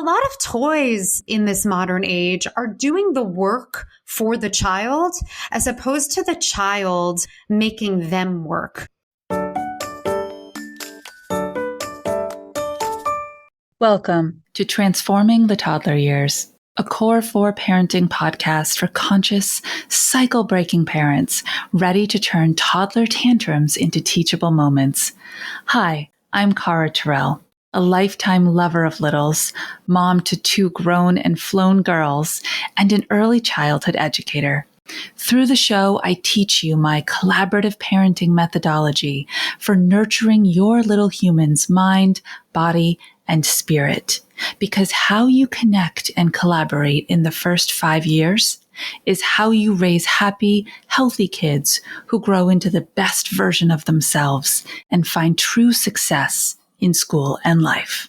A lot of toys in this modern age are doing the work for the child as opposed to the child making them work. Welcome to Transforming the Toddler Years, a Core 4 parenting podcast for conscious, cycle-breaking parents ready to turn toddler tantrums into teachable moments. Hi, I'm Cara Tyrrell, a lifetime lover of littles, mom to 2 grown and flown girls, and an early childhood educator. Through the show, I teach you my collaborative parenting methodology for nurturing your little human's mind, body, and spirit. Because how you connect and collaborate in the first 5 years is how you raise happy, healthy kids who grow into the best version of themselves and find true success in school and life.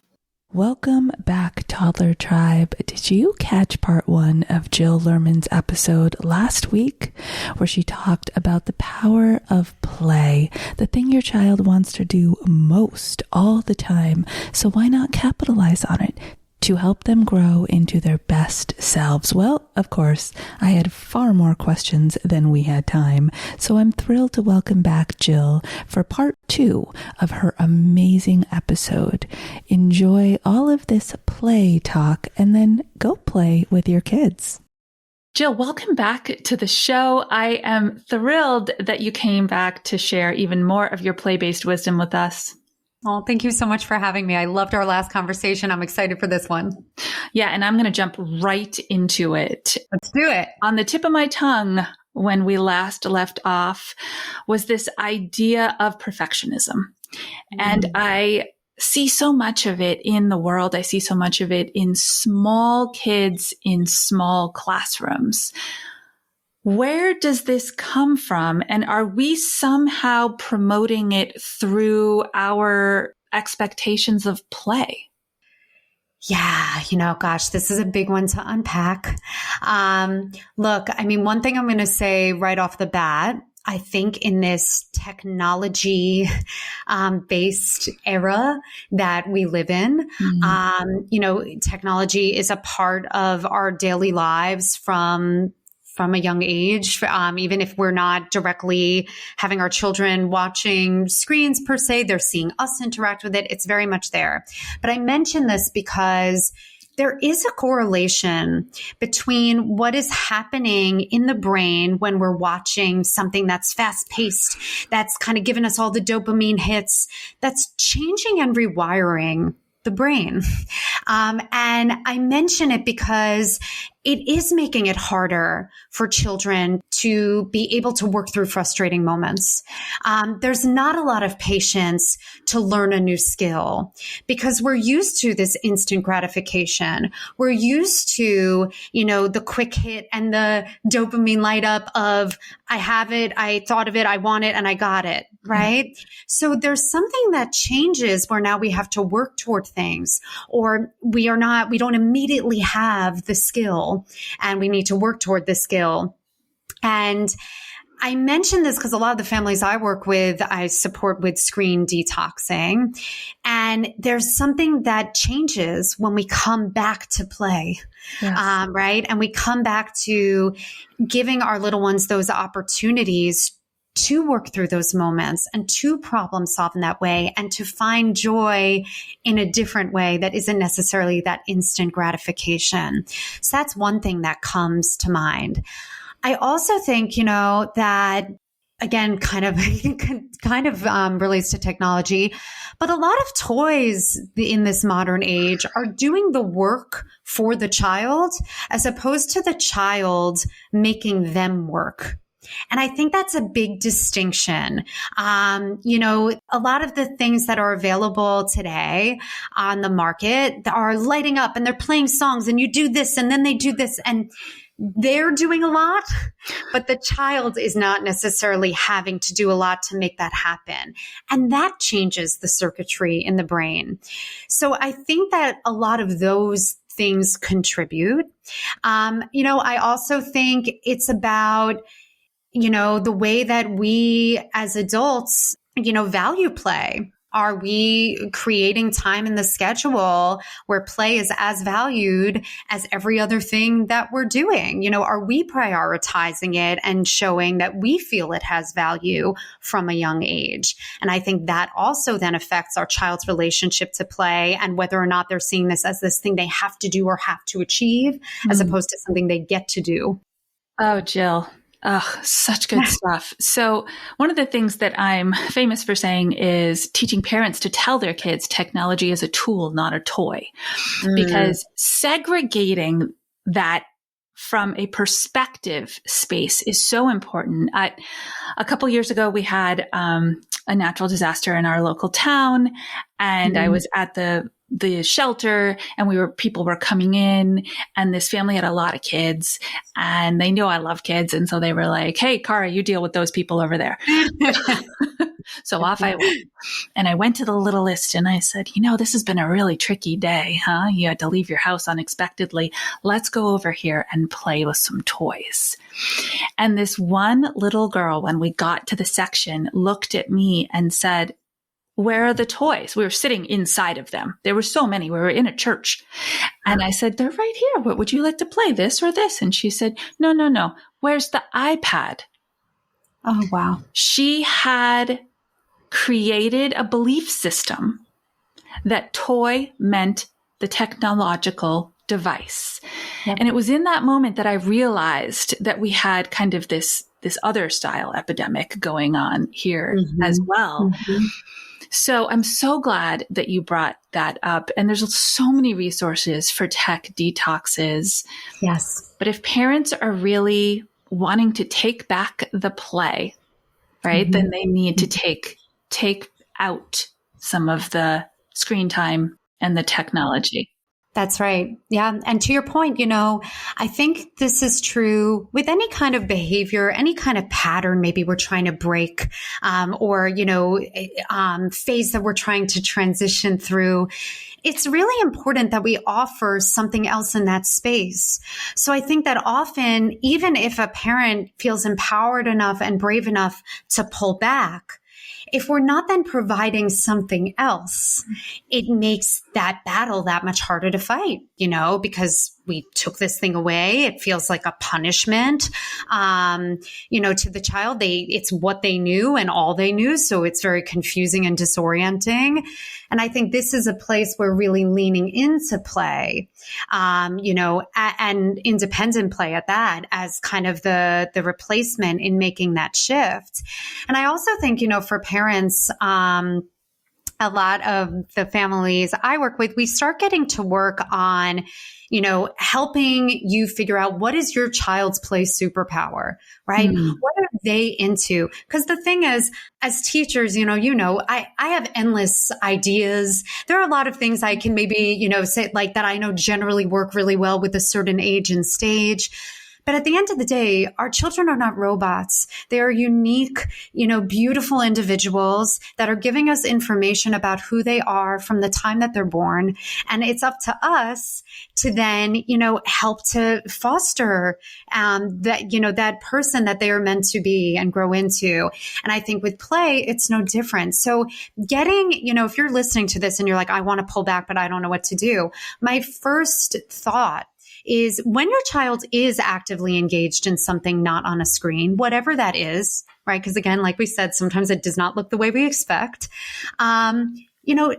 Welcome back, Toddler Tribe. Did you catch part 1 of Jill Lerman's episode last week, where she talked about the power of play, the thing your child wants to do most all the time? So why not capitalize on it to help them grow into their best selves? Well, of course, I had far more questions than we had time, so I'm thrilled to welcome back Jill for part 2 of her amazing episode. Enjoy all of this play talk and then go play with your kids. Jill, welcome back to the show. I am thrilled that you came back to share even more of your play-based wisdom with us. Oh, thank you so much for having me. I loved our last conversation. I'm excited for this one. Yeah, and I'm going to jump right into it. Let's do it. On the tip of my tongue, when we last left off, was this idea of perfectionism. And I see so much of it in the world. I see so much of it in small kids in small classrooms. Where does this come from? And are we somehow promoting it through our expectations of play? Yeah, gosh, this is a big one to unpack. Look, one thing I'm going to say right off the bat, I think in this technology based era that we live in, technology is a part of our daily lives from a young age, even if we're not directly having our children watching screens per se, they're seeing us interact with it. It's very much there. But I mention this because there is a correlation between what is happening in the brain when we're watching something that's fast paced, that's kind of giving us all the dopamine hits, that's changing and rewiring the brain. And I mention it because it is making it harder for children to be able to work through frustrating moments. There's not a lot of patience to learn a new skill because we're used to this instant gratification. We're used to, the quick hit and the dopamine light up of, I have it, I thought of it, I want it, and I got it, right? Mm-hmm. So there's something that changes where now we have to work toward things, or we don't immediately have the skill and we need to work toward the skill. And I mention this because a lot of the families I work with, I support with screen detoxing. And there's something that changes when we come back to play, yes. Right? And we come back to giving our little ones those opportunities to work through those moments and to problem solve in that way and to find joy in a different way that isn't necessarily that instant gratification. So that's one thing that comes to mind. I also think, that again, kind of relates to technology, but a lot of toys in this modern age are doing the work for the child as opposed to the child making them work. And I think that's a big distinction. A lot of the things that are available today on the market are lighting up and they're playing songs and you do this and then they do this and they're doing a lot, but the child is not necessarily having to do a lot to make that happen. And that changes the circuitry in the brain. So I think that a lot of those things contribute. I also think it's about the way that we as adults, value play. Are we creating time in the schedule where play is as valued as every other thing that we're doing? Are we prioritizing it and showing that we feel it has value from a young age? And I think that also then affects our child's relationship to play and whether or not they're seeing this as this thing they have to do or have to achieve, as opposed to something they get to do. Oh, Jill. Oh, such good stuff. So one of the things that I'm famous for saying is teaching parents to tell their kids technology is a tool, not a toy, because segregating that from a perspective space is so important. A couple years ago, we had a natural disaster in our local town, and I was at the shelter, and people were coming in, and this family had a lot of kids, and they know I love kids. And so they were like, "Hey, Cara, you deal with those people over there." So off I went, and I went to the littlest and I said, "This has been a really tricky day, huh? You had to leave your house unexpectedly. Let's go over here and play with some toys." And this one little girl, when we got to the section, looked at me and said, "Where are the toys?" We were sitting inside of them. There were so many. We were in a church. And I said, "They're right here. What would you like to play, this or this?" And she said, No. Where's the iPad?" Oh, wow. She had created a belief system that toy meant the technological device. Yep. And it was in that moment that I realized that we had kind of this other style epidemic going on here as well. So I'm so glad that you brought that up. And there's so many resources for tech detoxes. Yes. But if parents are really wanting to take back the play, right, then they need to take out some of the screen time and the technology. That's right. Yeah. And to your point, I think this is true with any kind of behavior, any kind of pattern maybe we're trying to break, or, phase that we're trying to transition through. It's really important that we offer something else in that space. So I think that often, even if a parent feels empowered enough and brave enough to pull back, if we're not then providing something else, it makes that battle that much harder to fight, because we took this thing away. It feels like a punishment, to the child. It's what they knew and all they knew. So it's very confusing and disorienting. And I think this is a place where really leaning into play, and independent play at that as kind of the replacement in making that shift. And I also think, for parents, a lot of the families I work with, we start getting to work on, helping you figure out what is your child's play superpower, right? What are they into? Because the thing is, as teachers, I have endless ideas. There are a lot of things I can maybe, say like that I know generally work really well with a certain age and stage. But at the end of the day, our children are not robots. They are unique, beautiful individuals that are giving us information about who they are from the time that they're born. And it's up to us to then, help to foster that person that they are meant to be and grow into. And I think with play, it's no different. So getting, if you're listening to this and you're like, I want to pull back, but I don't know what to do. My first thought is when your child is actively engaged in something not on a screen, whatever that is, right? Because again, like we said, sometimes it does not look the way we expect.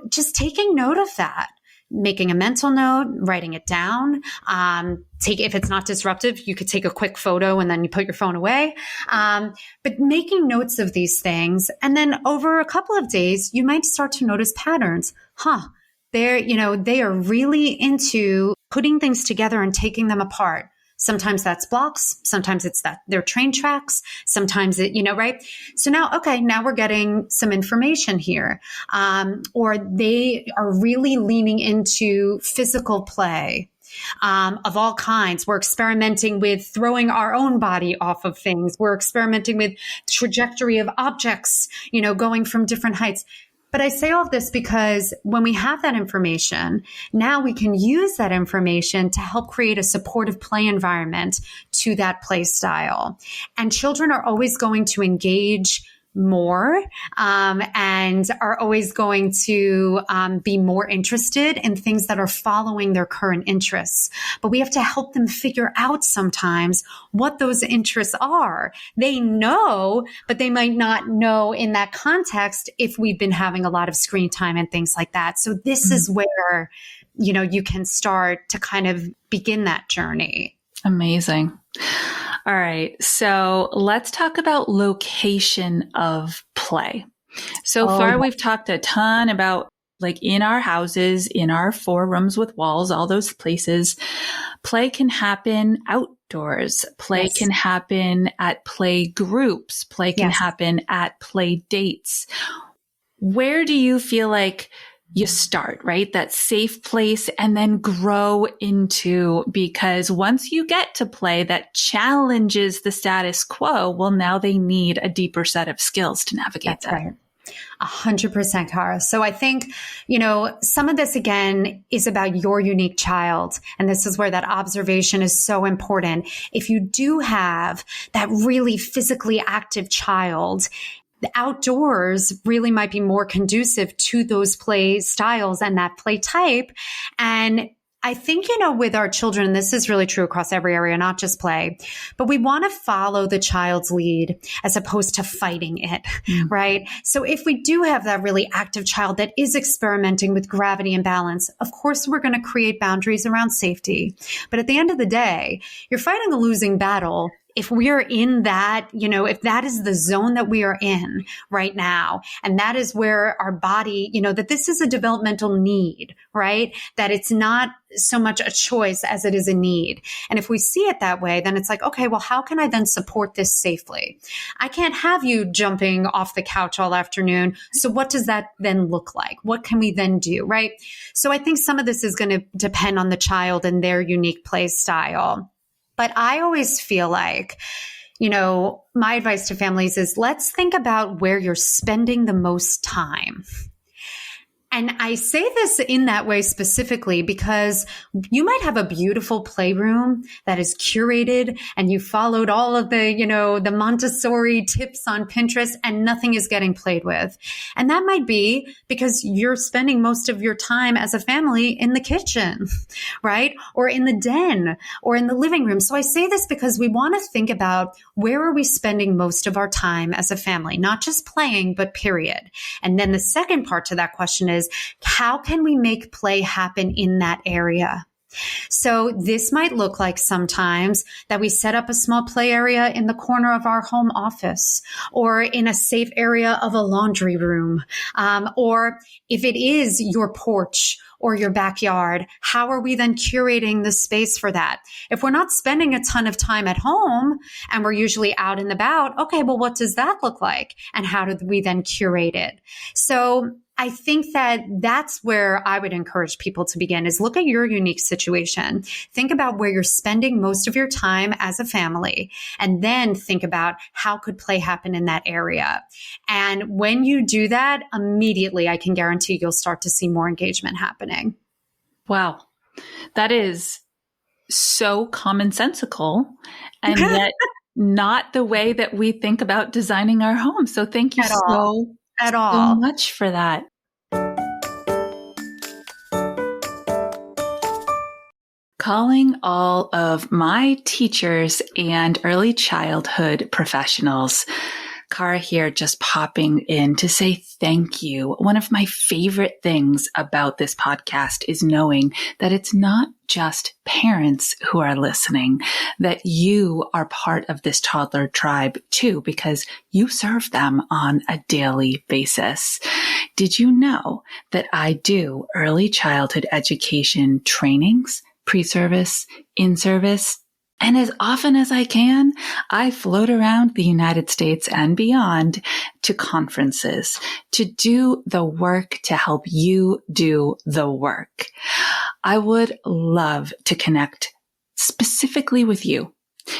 Just taking note of that, making a mental note, writing it down. If it's not disruptive, you could take a quick photo and then you put your phone away. But making notes of these things. And then over a couple of days, you might start to notice patterns. They are really into putting things together and taking them apart. Sometimes that's blocks. Sometimes it's that they're train tracks. Sometimes right? So now we're getting some information here. Or they are really leaning into physical play. Of all kinds. We're experimenting with throwing our own body off of things. We're experimenting with trajectory of objects, going from different heights. But I say all of this because when we have that information, now we can use that information to help create a supportive play environment to that play style. And children are always going to engage more and are always going to be more interested in things that are following their current interests. But we have to help them figure out sometimes what those interests are. They know, but they might not know in that context if we've been having a lot of screen time and things like that. So this is where, you can start to kind of begin that journey. Amazing. All right. So let's talk about location of play. So far, we've talked a ton about like in our houses, in our 4 rooms with walls, all those places. Play can happen outdoors. Play can happen at play groups. Play can happen at play dates. Where do you feel like you start, right? That safe place and then grow into, because once you get to play that challenges the status quo, well, now they need a deeper set of skills to navigate that. Right. 100%, Cara. So I think, some of this again is about your unique child. And this is where that observation is so important. If you do have that really physically active child, the outdoors really might be more conducive to those play styles and that play type. And I think, with our children, this is really true across every area, not just play, but we want to follow the child's lead as opposed to fighting it, right? So if we do have that really active child that is experimenting with gravity and balance, of course, we're going to create boundaries around safety. But at the end of the day, you're fighting a losing battle if we are in that, if that is the zone that we are in right now, and that is where our body, that this is a developmental need, right? That it's not so much a choice as it is a need. And if we see it that way, then it's like, okay, well, how can I then support this safely? I can't have you jumping off the couch all afternoon. So what does that then look like? What can we then do, right? So I think some of this is going to depend on the child and their unique play style. But I always feel like, my advice to families is let's think about where you're spending the most time. And I say this in that way specifically because you might have a beautiful playroom that is curated and you followed all of the, the Montessori tips on Pinterest and nothing is getting played with. And that might be because you're spending most of your time as a family in the kitchen, right? Or in the den or in the living room. So I say this because we want to think about where are we spending most of our time as a family, not just playing, but period. And then the second part to that question is, how can we make play happen in that area? So this might look like sometimes that we set up a small play area in the corner of our home office or in a safe area of a laundry room. Or if it is your porch or your backyard, how are we then curating the space for that? If we're not spending a ton of time at home and we're usually out and about, okay, well, what does that look like? And how do we then curate it? So I think that that's where I would encourage people to begin is look at your unique situation. Think about where you're spending most of your time as a family, and then think about how could play happen in that area. And when you do that, immediately, I can guarantee you'll start to see more engagement happening. Wow. That is so commonsensical and yet not the way that we think about designing our home. So thank you so much for that. Calling all of my teachers and early childhood professionals. Cara here just popping in to say thank you. One of my favorite things about this podcast is knowing that it's not just parents who are listening, that you are part of this toddler tribe too, because you serve them on a daily basis. Did you know that I do early childhood education trainings, pre-service, in-service? And as often as I can, I float around the United States and beyond to conferences to do the work to help you do the work. I would love to connect specifically with you.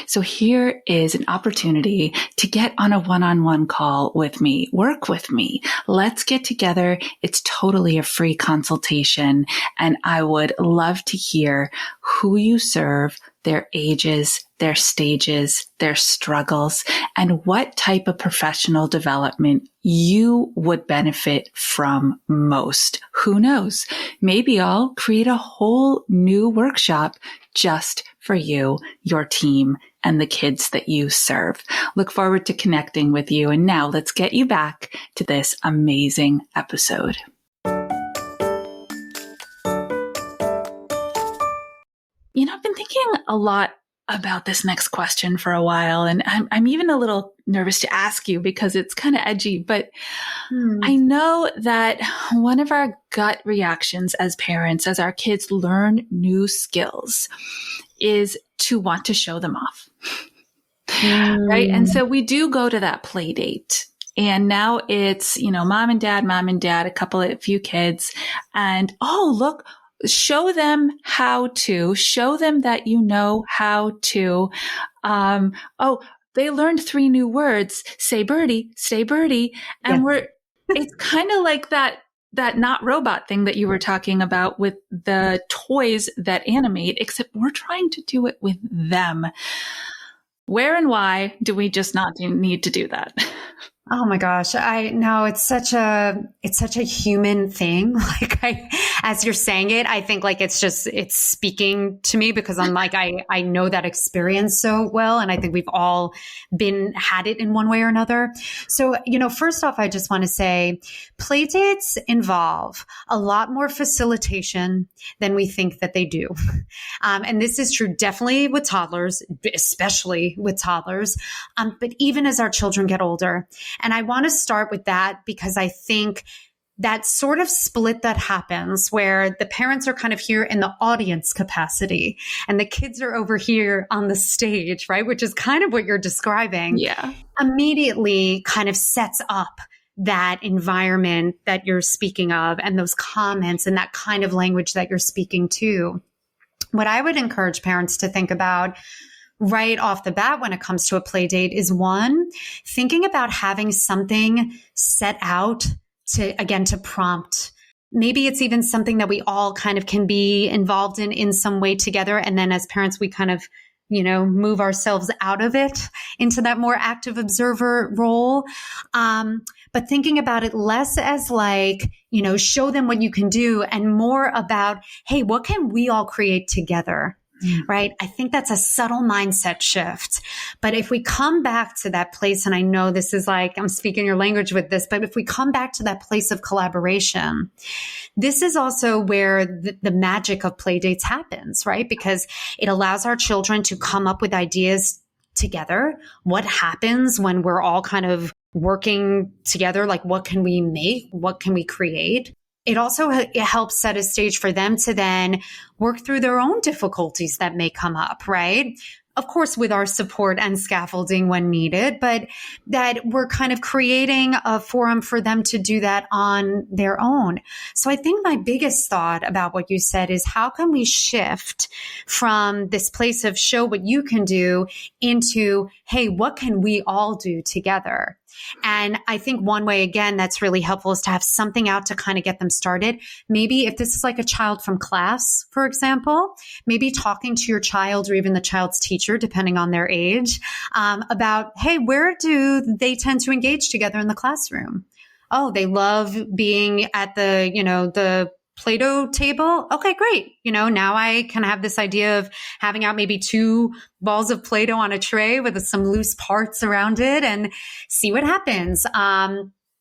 So here is an opportunity to get on a one-on-one call with me, work with me. Let's get together. It's totally a free consultation. And I would love to hear who you serve, their ages, their stages, their struggles, and what type of professional development you would benefit from most. Who knows? Maybe I'll create a whole new workshop just for you, your team, and the kids that you serve. Look forward to connecting with you. And now let's get you back to this amazing episode. I've been thinking a lot about this next question for a while, and I'm even a little nervous to ask you because it's kind of edgy, but I know that one of our gut reactions as parents, as our kids learn new skills, is to want to show them off. Right? And so we do go to that play date. And now it's, mom and dad, a few kids, and look, show them how to, show them that you know how to. They learned 3 new words. Say birdie, stay birdie. And it's kind of like that not robot thing that you were talking about with the toys that animate, except we're trying to do it with them. Where and why do we just not need to do that? Oh my gosh. I know it's such a human thing. As you're saying it, I think it's speaking to me because I'm I know that experience so well. And I think we've all had it in one way or another. So, first off, I just want to say play dates involve a lot more facilitation than we think that they do. And this is true definitely with toddlers, especially with toddlers. But even as our children get older. And I want to start with that because I think that sort of split that happens where the parents are kind of here in the audience capacity and the kids are over here on the stage, right? Which is kind of what you're describing. Yeah. Immediately kind of sets up that environment that you're speaking of and those comments and that kind of language that you're speaking to. What I would encourage parents to think about right off the bat when it comes to a play date is one, thinking about having something set out to prompt. Maybe it's even something that we all kind of can be involved in some way together. And then as parents, we kind of, move ourselves out of it into that more active observer role. But thinking about it less as show them what you can do and more about, hey, what can we all create together? Right? I think that's a subtle mindset shift. But if we come back to that place, and I know this is I'm speaking your language with this, but if we come back to that place of collaboration, this is also where the magic of play dates happens, right? Because it allows our children to come up with ideas together. What happens when we're all kind of working together? What can we make? What can we create? It also helps set a stage for them to then work through their own difficulties that may come up, right? Of course, with our support and scaffolding when needed, but that we're kind of creating a forum for them to do that on their own. So I think my biggest thought about what you said is how can we shift from this place of show what you can do into, hey, what can we all do together? And I think one way, again, that's really helpful is to have something out to kind of get them started. Maybe if this is a child from class, for example, maybe talking to your child or even the child's teacher, depending on their age, about, hey, where do they tend to engage together in the classroom? Oh, they love being at the Play-Doh table. Okay, great. Now I can have this idea of having out maybe 2 balls of Play-Doh on a tray with some loose parts around it and see what happens.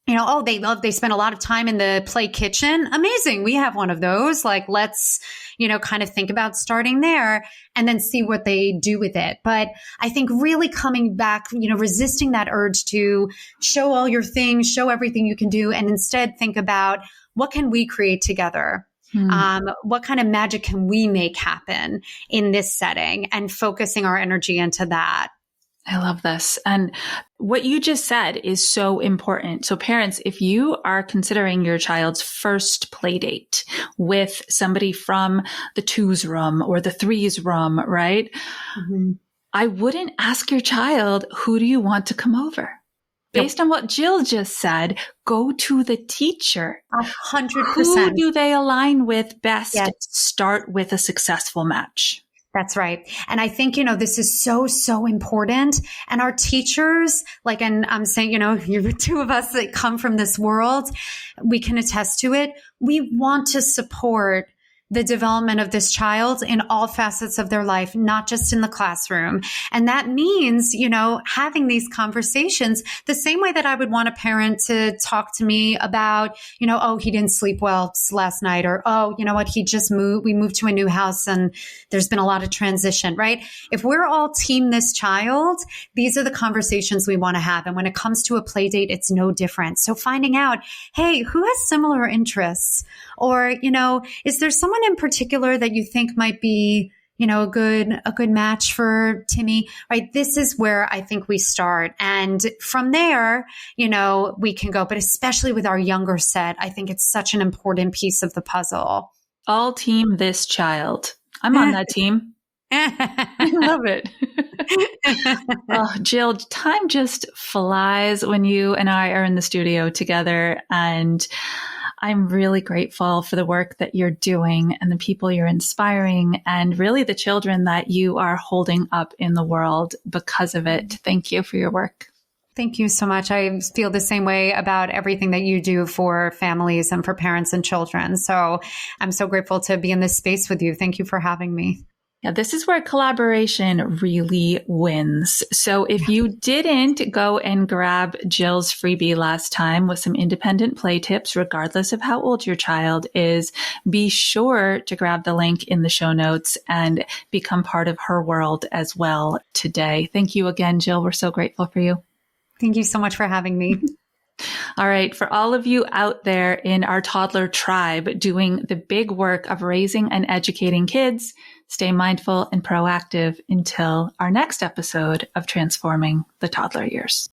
They spend a lot of time in the play kitchen. Amazing. We have one of those. Let's, kind of think about starting there and then see what they do with it. But I think really coming back, resisting that urge to show all your things, show everything you can do, and instead think about what can we create together? What kind of magic can we make happen in this setting and focusing our energy into that? I love this. And what you just said is so important. So parents, if you are considering your child's first play date with somebody from the 2's room or the 3's room, right? Mm-hmm. I wouldn't ask your child, who do you want to come over? Based on what Jill just said, go to the teacher. 100%. Who do they align with best? Yes. Start with a successful match. That's right. And I think, this is so, so important. And our teachers, and I'm saying, you're the two of us that come from this world, we can attest to it. We want to support the development of this child in all facets of their life, not just in the classroom. And that means, having these conversations the same way that I would want a parent to talk to me about, oh, he didn't sleep well last night, or, oh, you know what, we moved to a new house and there's been a lot of transition, right? If we're all team this child, these are the conversations we want to have. And when it comes to a play date, it's no different. So finding out, hey, who has similar interests? Or, is there someone in particular that you think might be, a good match for Timmy, right? This is where I think we start. And from there, we can go, but especially with our younger set, I think it's such an important piece of the puzzle. All team this child. I'm on that team. I love it. Oh, Jill, time just flies when you and I are in the studio together, and I'm really grateful for the work that you're doing and the people you're inspiring, and really the children that you are holding up in the world because of it. Thank you for your work. Thank you so much. I feel the same way about everything that you do for families and for parents and children. So I'm so grateful to be in this space with you. Thank you for having me. Yeah, this is where collaboration really wins. So if you didn't go and grab Jill's freebie last time with some independent play tips, regardless of how old your child is, be sure to grab the link in the show notes and become part of her world as well today. Thank you again, Jill. We're so grateful for you. Thank you so much for having me. All right. For all of you out there in our toddler tribe doing the big work of raising and educating kids, stay mindful and proactive until our next episode of Transforming the Toddler Years.